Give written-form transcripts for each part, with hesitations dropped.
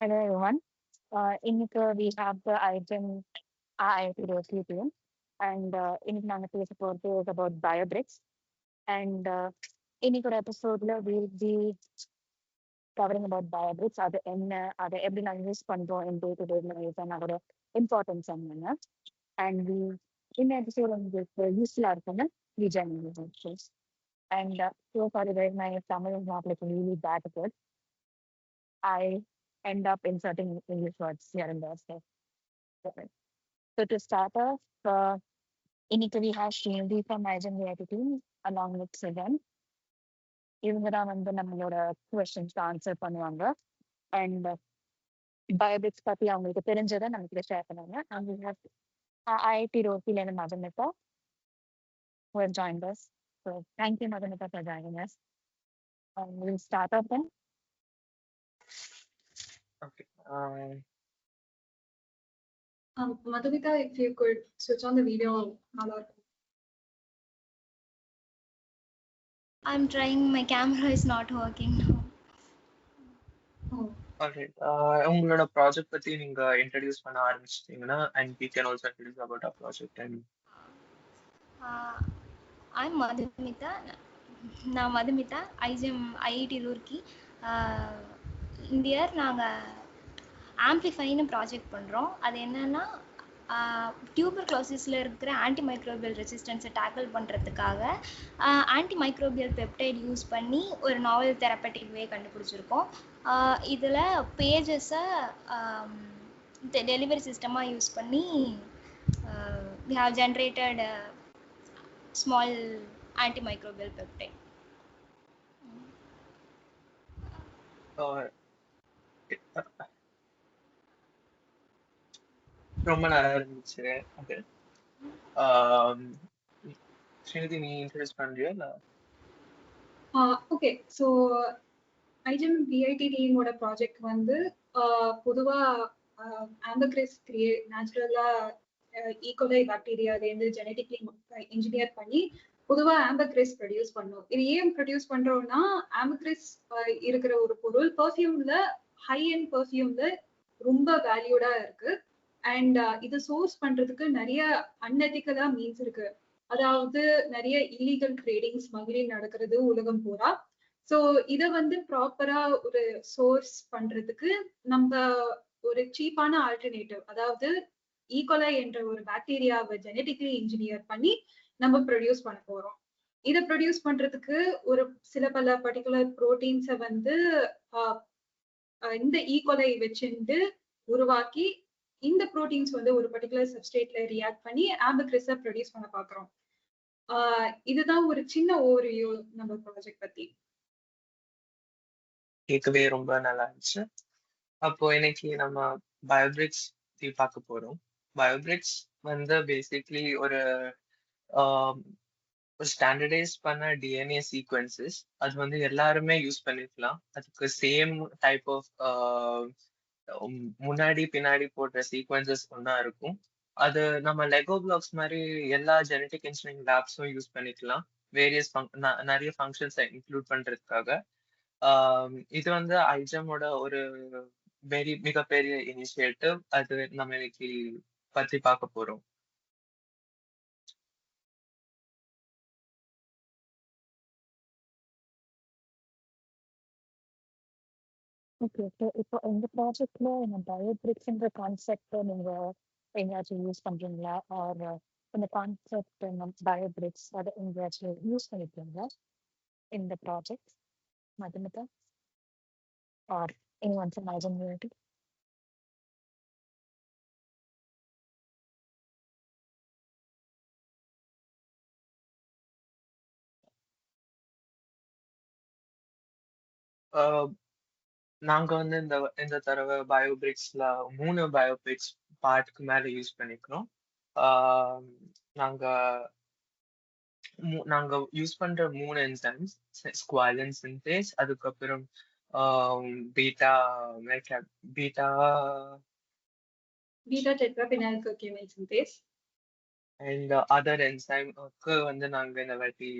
Hello everyone. இன்னைக்கு we have the item IIT Rosalie team and இன்னைக்கு நாங்க பேச போறது is about biobricks and இன்னைக்கோட எபிசோட்ல we'll be covering about biobricks அது என்ன அதை எப்படி நாங்க யூஸ் பண்றோம் in day to day life and அதோட இம்பார்ட்டன்ஸ் என்னென்ன and we இந்த எபிசோட் உங்களுக்கு யூஸ்ஃபுல்லா இருக்குன்னு we genuinely hope so. And so sorry very my Tamil is not like really that good. I end up inserting English words here and there. So to start off, இன்னைக்கு we have Srinidhi from Nigerian reality team along with Sivan. இவங்க தான் வந்து நம்மளோட கொஸ்டின்ஸ்க்கு answer பண்ணுவாங்க and biopics பத்தி அவங்களுக்கு தெரிஞ்சதை நம்ம கிட்ட ஷேர் பண்ணுவாங்க. And we have IIT Roorkee Madhumita who have joined us. So thank you Madhumita for joining us. We'll start off then. Okay. Madhumita, if you could switch on the video. I'm trying. My camera is not working now. Alright. உங்களோட project பத்தி நீங்க introduce பண்ண ஆரம்பிச்சிட்டீங்கன்னா and we can also introduce about our project and I'm Madhumita. நான் Madhumitha IgM IIT Roorkee. இந்த year நாங்கள் ஆம்ப்ளிஃபைன்னு project பண்ணுறோம். அது என்னென்னா டியூபர் க்ளோசிஸில் இருக்கிற ஆன்டி மைக்ரோபியல் ரெசிஸ்டன்ஸை டேக்கிள் பண்ணுறதுக்காக ஆன்டி மைக்ரோபியல் பெப்டைட் யூஸ் பண்ணி ஒரு நாவல் தெரப்பட்டிக் வே கண்டுபிடிச்சிருக்கோம். இதில் பேஜஸை டெலிவரி சிஸ்டமாக யூஸ் பண்ணி we have generated small antimicrobial peptide. ரொம்ப நல்லா இருந்துச்சு. ஓகே. ஸ்ரீநிதி நீ இன்ட்ரடியூஸ் பண்றியா இல்ல? ஓகே. ஸோ ஐஜிஎம் பிஐடி டீமோட ப்ராஜெக்ட் வந்து பொதுவா ஆம்பக்ரிஸ் நேச்சுரலா ஈகோலை பாக்டீரியாலேருந்து ஜெனட்டிக்லி இன்ஜினியர் பண்ணி பொதுவா ஆம்பக்ரிஸ் ப்ரொடியூஸ் பண்ணும். இது ஏன் ப்ரொடியூஸ் பண்றோம்னா ஆம்பக்ரிஸ் இருக்கிற ஒரு பொருள் பெர்ஃப்யூம்ல ஹை அண்ட் பெர்ஃப்யூம்ல ரொம்ப வேல்யூடா இருக்கு. அண்ட் இது சோர்ஸ் பண்றதுக்கு நிறைய அன்எத்திக்கலா மீன்ஸ் இருக்கு. அதாவது நிறைய இல்லீகல் ட்ரேடிங் ஸ்மக்லிங் நடக்கிறது உலகம் பூரா. ஸோ இதை வந்து ப்ராப்பரா ஒரு சோர்ஸ் பண்றதுக்கு நம்ம ஒரு சீப்பான ஆல்டர்னேட்டிவ், அதாவது ஈகோலை என்ற ஒரு பாக்டீரியாவை ஜெனட்டிக்லி இன்ஜினியர் பண்ணி நம்ம ப்ரொடியூஸ் பண்ண போறோம். இதை ப்ரொடியூஸ் பண்றதுக்கு ஒரு சில பல பர்டிகுலர் ப்ரோட்டீன்ஸை வந்து இந்த ஈகோலை வச்சுட்டு உருவாக்கி இந்த ப்ரோட்டீன்ஸ் வந்து ஒரு பர்டிகுலர் சப்ஸ்ட்ரேட்ல ரியாக்ட் பண்ணி ஆம்பக்ரிஸை ப்ரொடியூஸ் பண்ண பாக்குறோம். இதுதான் ஒரு சின்ன ஓவர்வியூ நம்ம ப்ராஜெக்ட் பத்தி. கேட்கவே ரொம்ப நல்லா இருந்துச்சு. அப்போ இன்னைக்கு நம்ம பயோபிரிக்ஸ் பத்தி பார்க்க போறோம். பயோபிரிக்ஸ் வந்து பேசிக்லி ஒரு ஸ்டாண்டர்டைஸ் பண்ண டிஎன்ஏ சீக்வன்சஸ். அது வந்து எல்லாருமே யூஸ் பண்ணிக்கலாம். அதுக்கு சேம் டைப் ஆஃப் முன்னாடி பின்னாடி போடுற சீக்வன்சஸ் ஒன்னா இருக்கும். அது நம்ம லெகோ பிளாக்ஸ் மாதிரி எல்லா ஜெனட்டிக் இன்ஜினியரிங் லேப்ஸும் யூஸ் பண்ணிக்கலாம், வேரியஸ் நிறைய ஃபங்க்ஷன்ஸை இன்க்ளூட் பண்றதுக்காக. இது வந்து ஐஜமோட ஒரு மிகப்பெரிய இனிஷியேட்டிவ். அது நம்ம இன்னைக்கு பத்தி பார்க்க போறோம். ஓகே. ஸோ இப்போ இந்த ப்ராஜெக்ட்ல இந்த பயோபிரிக்ஸ்ன்ற கான்செப்ட் நீங்க எங்கேயாச்சும் யூஸ் பண்றீங்களா? ஆர் இந்த கான்செப்ட் பயோபிரிக்ஸ் அதை எங்கேயாச்சும் யூஸ் பண்ணிருக்கீங்களா இந்த project Madhumitha or anyone from my community? நாங்க வந்து இந்த தடவை பயோபிரிக்ஸ்ல 3 பயோபிரிக்ஸ் பார்ட்டுக்கு மேல யூஸ் பண்ணிக்கிறோம். நாங்க யூஸ் பண்ற 3 என்சைம்ஸ் ஸ்குவாலின் சின்தேஸ், அதுக்கப்புறம் பீட்டா டெட்ராபினைல் கர்க்யூமின் சின்தேஸ் அண்ட் அதர் என்சைம்க்கு வந்து நாங்க இந்த வாட்டி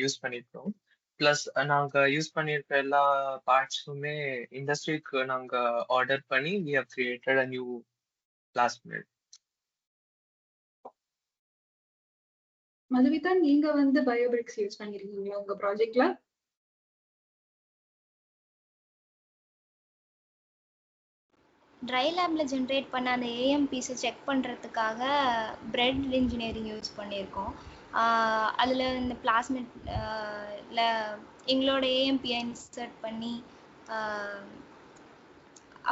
யூஸ் பண்ணிருக்கோம். பிளஸ் நாங்க யூஸ் பண்ணியிருக்க எல்லா பார்ட்ஸுமே இண்டஸ்ட்ரிக்கு நாங்க ஆர்டர் பண்ணி we have created a new plasmid. Madhumitha, நீங்க வந்து பயோபிரிக்ஸ் யூஸ் பண்ணிருக்கீங்களா உங்க ப்ராஜெக்ட்ல? ட்ரை லேபில் ஜென்ரேட் பண்ண அந்த ஏஎம் பீஸை செக் பண்ணுறதுக்காக பிரெட் இன்ஜினியரிங் யூஸ் பண்ணியிருக்கோம். அதில் இந்த பிளாஸ்மிட் எங்களோட ஏஎம்பிஐ இன்சர்ட் பண்ணி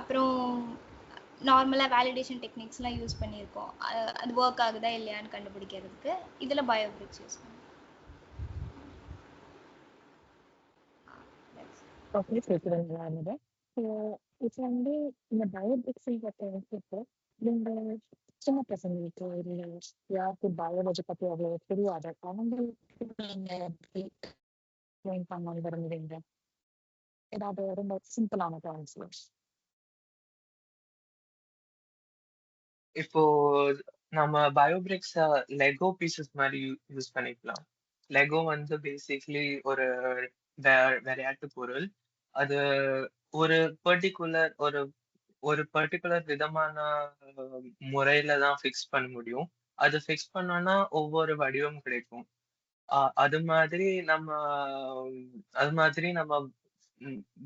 அப்புறம் நார்மலாக வேலிடேஷன் டெக்னிக்ஸ்லாம் யூஸ் பண்ணியிருக்கோம். அது ஒர்க் ஆகுதா இல்லையான்னு கண்டுபிடிக்கிறதுக்கு. இதில் பயோபிரிக்ஸ் யூஸ் பண்ணுவோம். ஓகே, கேட்குறீங்களா? ஸோ இப்போ வந்து இந்த பயோபிக்ஸை பொறுத்தவரைக்கும் நீங்க சின்ன பசங்களுக்கு இல்லை யாருக்கு பயாலஜி பற்றி அவ்வளோ தெரியாது, அவங்களுக்கு நீங்க எப்படி ட்ரெயின் பண்ண விரும்புறீங்க? ஏதாவது ரொம்ப சிம்பிளான டான்ஸ். இப்போ நம்ம பயோபிரிக்ஸ் லெகோ பீசஸ் மாதிரி யூஸ் பண்ணிக்கலாம். லெகோ வந்து பேசிக்லி ஒரு விளையாட்டு பொருள். அது ஒரு பர்டிகுலர் ஒரு ஒரு பர்டிகுலர் விதமான முறையில தான் ஃபிக்ஸ் பண்ண முடியும். அது ஃபிக்ஸ் பண்ணோம்னா ஒவ்வொரு வடிவம் கிடைக்கும். அது மாதிரி நம்ம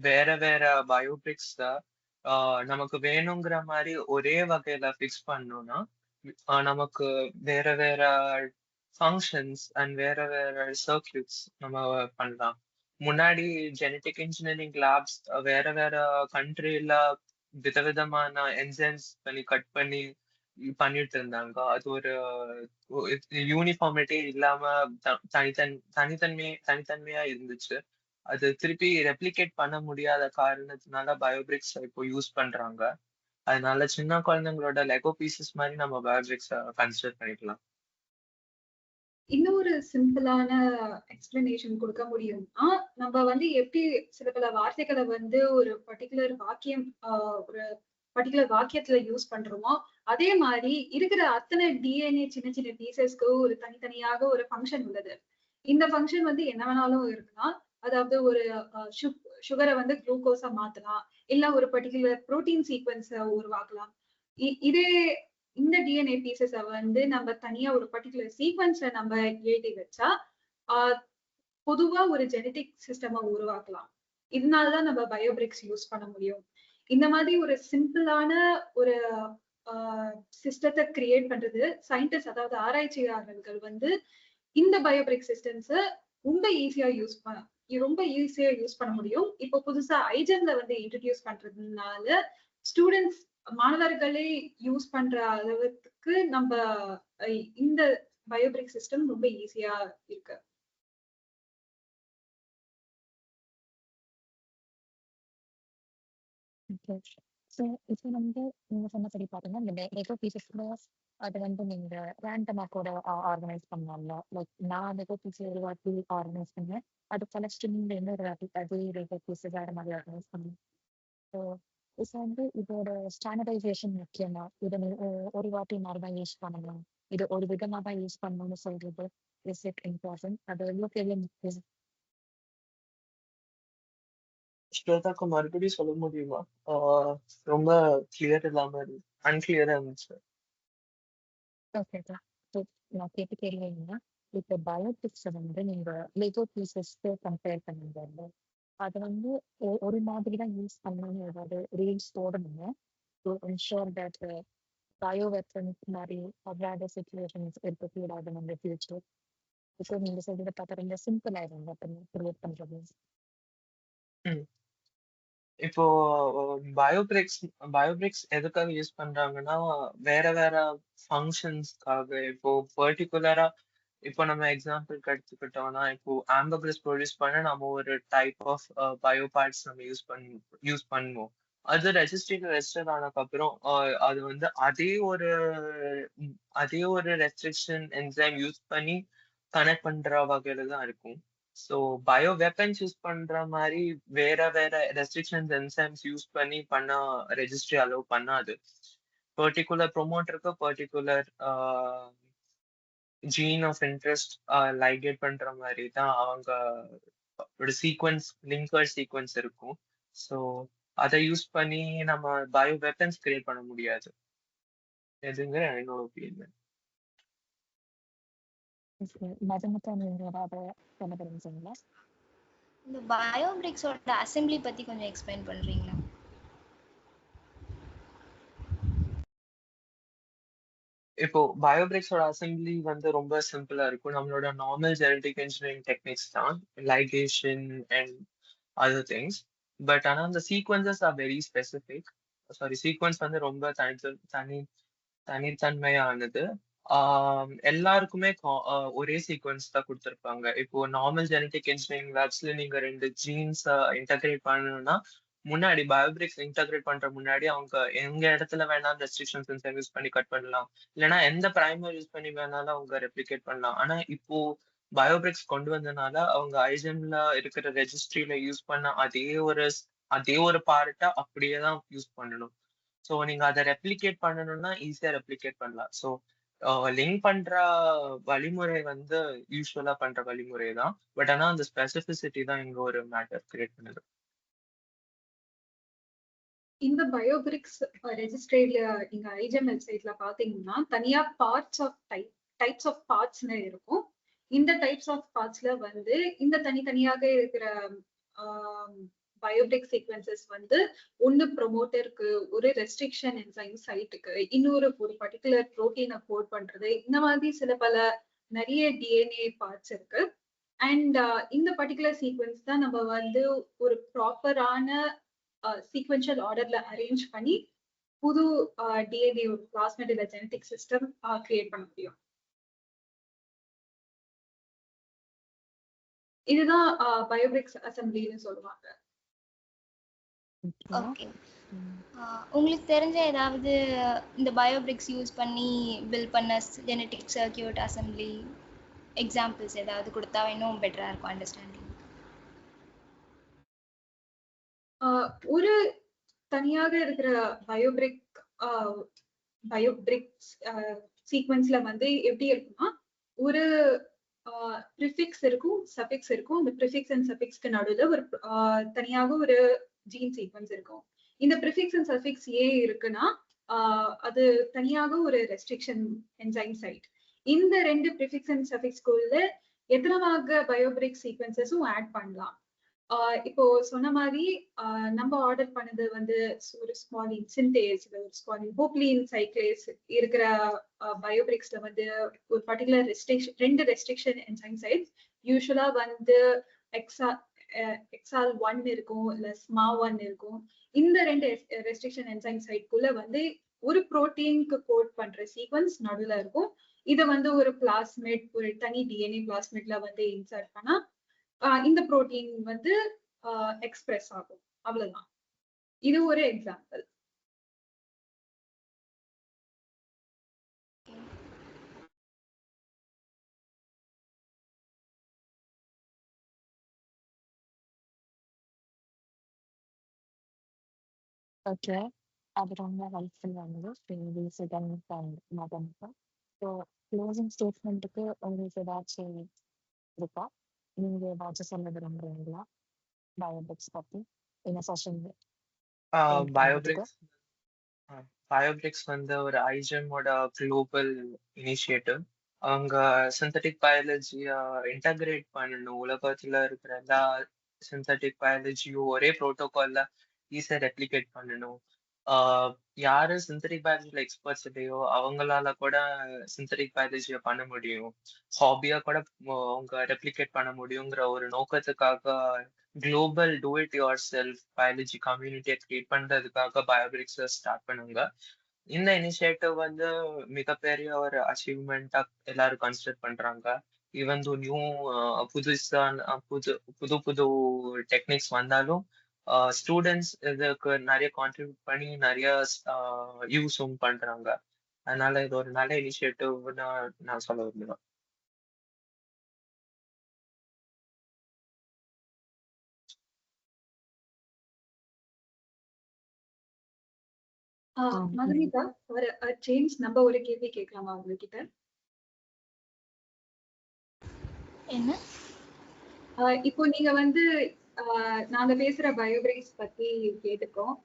வேற வேற பயோபிரிக்ஸ் நமக்கு வேணுங்கிற மாதிரி ஒரே வகையில ஃபிக்ஸ் பண்ணோம்னா நமக்கு வேற வேற ஃபங்க்ஷன்ஸ் அண்ட் வேற வேற சர்க்கியூட்ஸ் நம்ம பண்ணலாம். முன்னாடி ஜெனடிக் இன்ஜினியரிங் லேப்ஸ் வேற வேற கண்ட்ரில விதவிதமான என்சைம்ஸ் பண்ணி கட் பண்ணி பண்ணிட்டு இருந்தாங்க. அது ஒரு யூனிஃபார்மிட்டி இல்லாம தனித்தன்மையா இருந்துச்சு. அது திருப்பி ரெப்ளிகேட் பண்ண முடியாத காரணத்தினால பயோபிரிக்ஸ் இப்போ யூஸ் பண்றாங்க. அதனால சின்ன குழந்தைங்களோட லெகோ பீசஸ் மாதிரி நம்ம பயோபிரிக்ஸ் கன்சிடர் பண்ணிக்கலாம். இன்னொரு சிம்பிளான எக்ஸ்பிளனேஷன் கொடுக்க முடியும்னா, நம்ம வந்து எப்படி சில பல வார்த்தைகளை வந்து ஒரு பர்டிகுலர் வாக்கியத்துல யூஸ் பண்றோமோ, அதே மாதிரி இருக்கிற அத்தனை டிஎன்ஏ சின்ன சின்ன பீசஸ்க்கு ஒரு தனித்தனியாக ஒரு ஃபங்க்ஷன் உள்ளது. இந்த ஃபங்க்ஷன் வந்து என்ன வேணாலும் இருக்கலாம். அதாவது ஒரு சுகரை வந்து குளுக்கோஸா மாத்தலாம், இல்ல ஒரு பர்டிகுலர் புரோட்டீன் சீக்வன்ஸை உருவாக்கலாம். இதே இந்த டிஎன்ஏ பீசஸ வந்து நம்ம தனியா ஒரு பர்டிகுலர் சீக்வன்ஸ்ல நம்ம எழுதி வச்சா பொதுவா ஒரு ஜெனடிக் சிஸ்டமை உருவாக்கலாம். இதனாலதான் நம்ம பயோபிரிக்ஸ் யூஸ் பண்ண முடியும். இந்த மாதிரி ஒரு சிம்பிளான ஒரு சிஸ்டத்தை கிரியேட் பண்றது சயின்டிஸ்ட், அதாவது ஆராய்ச்சியாளர்கள் வந்து இந்த பயோபிரிக் சிஸ்டம்ஸ ரொம்ப ஈஸியா யூஸ் பண்ண முடியும். இப்போ புதுசா ஐஜென்ல வந்து இன்ட்ரடியூஸ் பண்றதுனால ஸ்டூடெண்ட்ஸ், மாணவர்களே யூஸ் பண்ற அளவுக்கு நம்ம இந்த பயோபிரிக் சிஸ்டம் ரொம்ப ஈஸியா இருக்கு. ஸோ இப்போ வந்து நீங்க சொன்னபடி பார்த்தீங்கன்னா இந்த லெகோ பீசஸ்ல அதை வந்து நீங்க ரேண்டமா கூட ஆர்கனைஸ் பண்ணலாம்ல. லைக் நான் லெகோ பீஸ் ஒரு வாட்டி ஆர்கனைஸ் பண்ணேன், அது கலெக்ட் நீங்க இன்னொரு வாட்டி அதே லெகோ பீஸஸ் வேற மாதிரி ஆர்கனைஸ் பண்ணுவேன். ஸோ இப்போ வந்து இதோட ஸ்டாண்டர்டைசேஷன் முக்கியமா? இதை ஒரு வாட்டி மாதிரி தான் யூஸ் பண்ணணும், இது ஒரு விதமா தான் யூஸ் பண்ணணும்னு சொல்றது இஸ் இட் இம்பார்ட்டன்ட்? அது எவ்வளோக்கு எவ்வளோ முக்கியம்? ஸ்வேதாக்கு மறுபடியும் சொல்ல முடியுமா? ரொம்ப கிளியர் இல்லாம அன்கிளியரா இருந்துச்சு. ஓகேக்கா. ஸோ நான் கேட்டு கேள்விங்கன்னா, இப்போ பயோபிக்ஸை வந்து நீங்க லெகோ பீசஸ்க்கு கம்பேர் பண்ணுங்க, அதை வந்து ஒரு மாதிரி தான் யூஸ் பண்ணணும்னு ஏதாவது ரூல்ஸ் போடணுங்க to ensure that bio weapons மாதிரி அவ்வாத சுச்சுவேஷன்ஸ் இருக்கக்கூடாது நம்ம ஃபியூச்சர். இப்போ நீங்க சொல்றதை பார்த்தா ரொம்ப சிம்பிள் ஆயிடும் வெப்பன் கிரியேட் பண்றது. இப்போ பயோபிரிக்ஸ் எதுக்காக யூஸ் பண்றாங்கன்னா வேற வேற ஃபங்க்ஷன்ஸ்க்காக. இப்போ பர்டிகுலரா இப்போ நம்ம எக்ஸாம்பிளுக்கு எடுத்துக்கிட்டோம்னா, இப்போ ஆம்பர்கிரஸ் ப்ரொடியூஸ் பண்ண நம்ம ஒரு டைப் ஆஃப் பயோ பார்ட்ஸ் நம்ம யூஸ் பண்ணுவோம். அது ரெஜிஸ்டர் ஆனதுக்கு அப்புறம் அது வந்து அதே ஒரு ரெஸ்ட்ரிக்ஷன் என்சைம் யூஸ் பண்ணி கனெக்ட் பண்ற வகையில தான் இருக்கும். ஸோ பயோ வெப்பன்ஸ் யூஸ் பண்ற மாதிரி வேற வேற ரெஸ்ட்ரிக்ஷன்ஸ் என்சைம்ஸ் யூஸ் பண்ணி பண்ணா ரெஜிஸ்ட்ரி அலோவ் பண்ணாது. பர்டிகுலர் ப்ரொமோட்டருக்கு particular gene of interest ligate பண்ற மாதிரி தான் அவங்க ஒரு சீக்வன்ஸ் லிங்கர் சீக்வன்ஸ் இருக்கும். ஸோ அதை யூஸ் பண்ணி நம்ம பயோ வெப்பன்ஸ் கிரியேட் பண்ண முடியாது. எதுங்கிற என்னோட ஒப்பீனியன். மதுமிதா நீங்க ஏதாவது சொல்ல விரும்புறீங்களா? இந்த பயோபிரிக்ஸோட அசெம்பிளி பத்தி கொஞ்சம் எக்ஸ்பிளைன் பண்றீங்களா? இப்போ பயோபிரிக்ஸோட அசெம்பிளி வந்து ரொம்ப சிம்பிளா இருக்கும். நம்மளோட நார்மல் ஜெனடிக் இன்ஜினியரிங் டெக்னிக்ஸ் தான், ligation and other things. But ஆனா அந்த sequences are very specific. Sorry, sequence வந்து ரொம்ப தனித்தன்மையானது. எல்லாருக்குமே ஒரே சீக்வன்ஸ் தான் கொடுத்துருப்பாங்க. இப்போ நார்மல் ஜெனடிக் இன்ஜினியரிங் லேப்ஸ்ல நீங்க 2 ஜீன்ஸ் இன்டகிரேட் பண்ணணும்னா, முன்னாடி பயோபிரிக்ஸ் இன்டகிரேட் பண்ற முன்னாடி அவங்க எங்க இடத்துல வேணாலும் ரெஸ்ட்ரிக்ஷன்ஸ் சென்சார் யூஸ் பண்ணி கட் பண்ணலாம், இல்லைன்னா எந்த பிரைமர் யூஸ் பண்ணி வேணாலும் அவங்க ரெப்ளிகேட் பண்ணலாம். ஆனா இப்போ பயோபிரிக்ஸ் கொண்டு வந்தனால அவங்க ஐஜெம்ல இருக்கிற ரெஜிஸ்ட்ரியில யூஸ் பண்ண அதே ஒரு பார்ட்டா அப்படியே தான் யூஸ் பண்ணணும். ஸோ நீங்க அதை ரெப்ளிகேட் பண்ணணும்னா ஈஸியா ரெப்ளிகேட் பண்ணலாம். ஸோ லிங்க் பண்ற வழிமுறை வந்து யூஸ்வலா பண்ற வழிமுறை தான். பட் ஆனா அந்த ஸ்பெசிபிசிட்டி தான் இங்க ஒரு மேட்டர் கிரியேட் பண்ணுது. இந்த பயோபிரிக்ஸ் ரெஜிஸ்ட்ரேட்ல நீங்க ஐஜெம் வெப்சைட்ல பாத்தீங்கன்னா தனியா டைப்ஸ் ஆஃப் பார்ட்ஸ்னு இருக்கும். இந்த டைப்ஸ் ஆஃப் பார்ட்ஸ்ல வந்து இந்த தனித்தனியாக இருக்கிற பயோபிரிக் சீக்வன்சஸ் வந்து ஒன்னு ப்ரொமோட்டருக்கு, ஒரு ரெஸ்ட்ரிக்ஷன் என்சைம் சைட்டுக்கு, இன்னொரு பர்டிகுலர் புரோட்டீனை கோட் பண்றது, இந்த மாதிரி பல நிறைய டிஎன்ஏ பார்ட்ஸ் இருக்கு. அண்ட் இந்த பர்டிகுலர் சீக்வன்ஸ் தான் நம்ம வந்து ஒரு ப்ராப்பரான சீக்வென்ஷியல் ஆர்டர்ல அரேஞ்ச் பண்ணி புது டிஎன்ஏ ஒரு பிளாஸ்மிட் இல்ல ஜெனடிக் சிஸ்டம் கிரியேட் பண்ண முடியும். இதுதான் பயோபிரிக்ஸ் அசெம்பிளின்னு சொல்லுவாங்க. ஓகே. உங்களுக்கு தெரிஞ்ச ஏதாவது இந்த பயோபிரிக்ஸ் யூஸ் பண்ணி பில்ட் பண்ண ஜெனடிக் சர்க்யூட் அசெம்பிளி எக்ஸாம்பிள்ஸ் ஏதாவது கொடுத்தா இன்னும் பெட்டரா இருக்கும் அண்டர்ஸ்டாண்டிங். ஒரு தனியாக இருக்கிற பயோபிரிக்ஸ் சீக்வன்ஸ்ல வந்து எப்படி இருக்குன்னா, ஒரு ப்ரிஃபிக்ஸ் இருக்கும், சஃபிக்ஸ் இருக்கும். இந்த ப்ரிஃபிக்ஸ் அண்ட் சஃபிக்ஸ்க்கு நடுவுல ஒரு தனியாக ஒரு ஜீன் சீக்வன்ஸ் இருக்கும். இந்த ப்ரிஃபிக்ஸ் அண்ட் சஃபிக்ஸ் ஏன் இருக்குன்னா அது தனியாக ஒரு ரெஸ்ட்ரிக்ஷன் என்சைம் சைட். இந்த ரெண்டு ப்ரிஃபிக்ஸ் அண்ட் சஃபிக்ஸ்க்குள்ள எத்தனமாக பயோபிரிக் சீக்வன்சஸும் ஆட் பண்ணலாம். இப்போ சொன்ன மாதிரி நம்ம ஆர்டர் பண்ணது வந்து ஒரு ஸ்மாலின் சின்டேஸ், ஒரு ஸ்மாலின் போப்ளின் சைக்ளேஸ் இருக்கிற பயோபிரிக்ஸ்ல வந்து ஒரு பர்டிகுலர் ரெண்டு ரெஸ்ட்ரிக்ஷன் என்சைம் சைட்ஸ் யூஸ்வலா வந்து எக்ஸால் 1 இருக்கும், இல்ல ஸ்மா 1 இருக்கும். இந்த ரெண்டு ரெஸ்ட்ரிக்ஷன் என்சைம் சைட்குள்ள வந்து ஒரு புரோட்டீனுக்கு கோட் பண்ற சீக்வன்ஸ் நடுவுல இருக்கும். இதை வந்து ஒரு பிளாஸ்மிட், ஒரு தனி டிஎன்ஏ பிளாஸ்மிட்ல வந்து இன்சர்ட் பண்ணா இந்த புரோட்டீன் வந்து எக்ஸ்பிரஸ் ஆகும். அவ்வளவுதான். இது ஒரு எக்ஸாம்பிள். ஓகே, அது ரொம்ப ஹெல்ப்ஃபுல் வந்து. ஸோ க்ளோசிங் ஸ்டேட்மெண்ட்டுக்கு உங்களுக்கு ஏதாச்சும் இருக்கா? நீங்க ஏதாச்சும் சொல்ல விரும்புறீங்களா பயோபிரிக்ஸ் பத்தி இந்த செஷன்? பயோபிரிக்ஸ் வந்து ஒரு ஐஜெமோட குளோபல் இனிஷியேட்டிவ். அவங்க சிந்தட்டிக் பயாலஜியை இன்டகிரேட் பண்ணணும். உலகத்துல இருக்கிற எல்லா சிந்தட்டிக் பயாலஜியும் ஒரே ப்ரோட்டோகால்ல ஈஸியா ரெப்ளிகேட் பண்ணணும். யாரு சிந்தட்டிக் பயாலஜில எக்ஸ்பர்ட்ஸ் இல்லையோ அவங்களால கூட சிந்தட்டிக் பயாலஜியை பண்ண முடியும், ஹாபியா கூட அவங்க ரெப்ளிகேட் பண்ண முடியுங்கிற ஒரு நோக்கத்துக்காக global do it yourself biology கம்யூனிட்டியை கிரியேட் பண்றதுக்காக பயோபிரிக்ஸ் ஸ்டார்ட் பண்ணுங்க. இந்த இனிஷியேட்டிவ் வந்து மிகப்பெரிய ஒரு அச்சீவ்மெண்டா எல்லாரும் கன்சிடர் பண்றாங்க. ஈவன் தோ நியூ புது புது டெக்னிக்ஸ் வந்தாலும் ஸ்டூடெண்ட்ஸ் இதுக்கு நிறைய கான்ட்ரிபியூட் பண்ணி நிறைய யூஸும் பண்றாங்க. அதனால இது ஒரு நல்ல இனிஷியேட்டிவ்னு நான் சொல்ல விரும்புறேன். மதுமிதா, ஒரு ஜேம்ஸ் நம்ம ஒரு கேள்வி கேட்கலாமா உங்ககிட்ட? என்ன? இப்போ நீங்க வந்து நாங்க பேசுற பயோபிரிக்ஸ் பத்தி கேட்டுக்கோம்.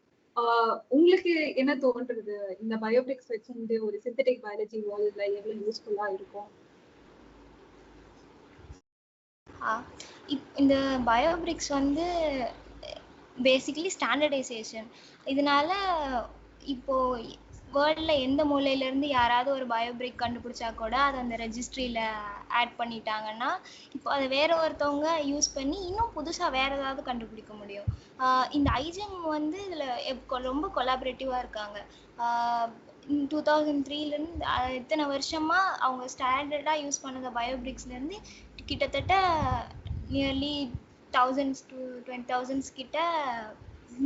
உங்களுக்கு என்ன தோன்றது இந்த பயோபிரிக்ஸ் வச்சு ஒரு சிந்தட்டிக் பயாலஜி வேர்ல்ட்ல எவ்வளவு யூஸ்ஃபுல்லா இருக்கும்? இந்த பயோபிரிக்ஸ் வந்து பேசிக்கலி ஸ்டாண்டர்டைசேஷன். இதனால இப்போ வேர்ல்டில் எந்த மூலையிலேருந்து யாராவது ஒரு பயோபிரிக் கண்டுபிடிச்சா கூட அதை அந்த ரெஜிஸ்ட்ரியில் ஆட் பண்ணிட்டாங்கன்னா இப்போ அதை வேற ஒருத்தவங்க யூஸ் பண்ணி இன்னும் புதுசாக வேற ஏதாவது கண்டுபிடிக்க முடியும். இந்த ஐஜெம் வந்து இதில் ரொம்ப கொலாபரேட்டிவாக இருக்காங்க. 2003லேருந்து இத்தனை வருஷமாக அவங்க ஸ்டாண்டர்டாக யூஸ் பண்ண பயோபிரிக்ஸ்லேருந்து கிட்டத்தட்ட நியர்லி 1000s to 20,000s கிட்ட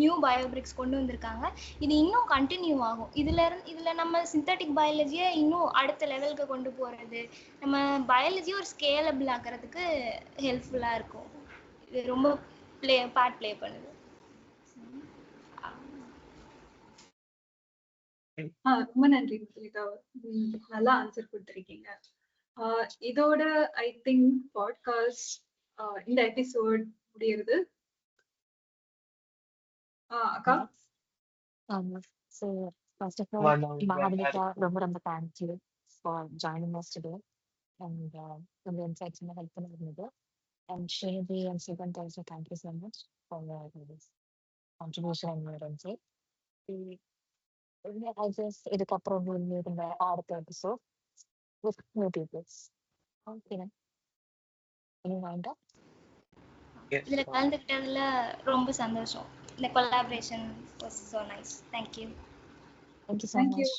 நியூ பயோபிரிக்ஸ் கொண்டு வந்திருக்காங்க. இது இன்னும் கண்டினியூ ஆகும். இதில் நம்ம சிந்தட்டிக் பயாலஜியை இன்னும் அடுத்த லெவலுக்கு கொண்டு போகிறது, நம்ம பயாலஜியை ஒரு ஸ்கேலபிள் ஆக்கிறதுக்கு ஹெல்ப்ஃபுல்லாக இருக்கும். இது ரொம்ப பார்ட் ப்ளே பண்ணுது. ரொம்ப நன்றி முத்துலிகா, நல்லா ஆன்சர் கொடுத்துருக்கீங்க. இதோட ஐ திங்க் பாட்காஸ்ட் இந்த எபிசோட் முடியுது. அக்கா, so first of all, Mahavika, ரொம்ப thank you for joining us today and the insights and help பண்ணது. And Srinidhi and Srikant also, thank you so much for your contribution and your insight. I guess இதுக்கப்புறம் we'll meet in the அடுத்த episode with new people. Okay, then. Any wind up? இதில் கலந்துக்கிட்டதுல ரொம்ப சந்தோஷம். இந்த collaboration was so nice. Thank you. Thank you so much.